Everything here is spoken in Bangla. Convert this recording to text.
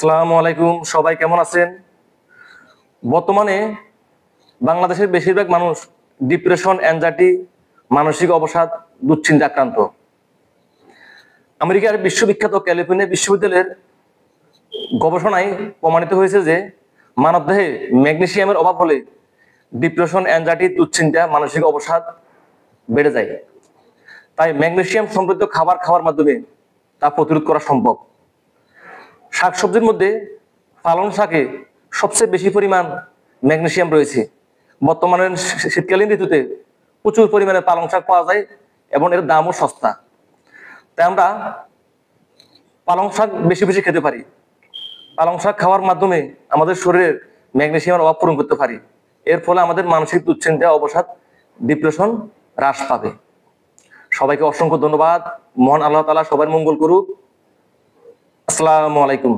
আসসালামু আলাইকুম, সবাই কেমন আছেন? বর্তমানে বাংলাদেশের বেশিরভাগ মানুষ ডিপ্রেশন, অ্যাংজাইটি, মানসিক অবসাদ, দুশ্চিন্তা আক্রান্ত। আমেরিকার বিশ্ববিখ্যাত ক্যালিফোর্নিয়া বিশ্ববিদ্যালয়ের গবেষণায় প্রমাণিত হয়েছে যে মানবদেহে ম্যাগনেসিয়ামের অভাব হলে ডিপ্রেশন, অ্যাংজাইটি, দুশ্চিন্তা, মানসিক অবসাদ বেড়ে যায়। তাই ম্যাগনেসিয়াম সমৃদ্ধ খাবার খাওয়ার মাধ্যমে তা প্রতিরোধ করা সম্ভব। শাকসবজির মধ্যে পালং শাকে সবচেয়ে বেশি পরিমাণ ম্যাগনেসিয়াম রয়েছে। বর্তমানে শীতকালীন ঋতুতে প্রচুর পরিমাণে পালং শাক পাওয়া যায় এবং এর দামও সস্তা। তাই আমরা পালং শাক বেশি বেশি খেতে পারি। পালং শাক খাওয়ার মাধ্যমে আমাদের শরীরের ম্যাগনেসিয়ামের অভাব পূরণ করতে পারি। এর ফলে আমাদের মানসিক দুশ্চিন্তা, অবসাদ, ডিপ্রেশন হ্রাস পাবে। সবাইকে অসংখ্য ধন্যবাদ। মহান আল্লাহ তাআলা সবার মঙ্গল করুক। আসসালামু আলাইকুম।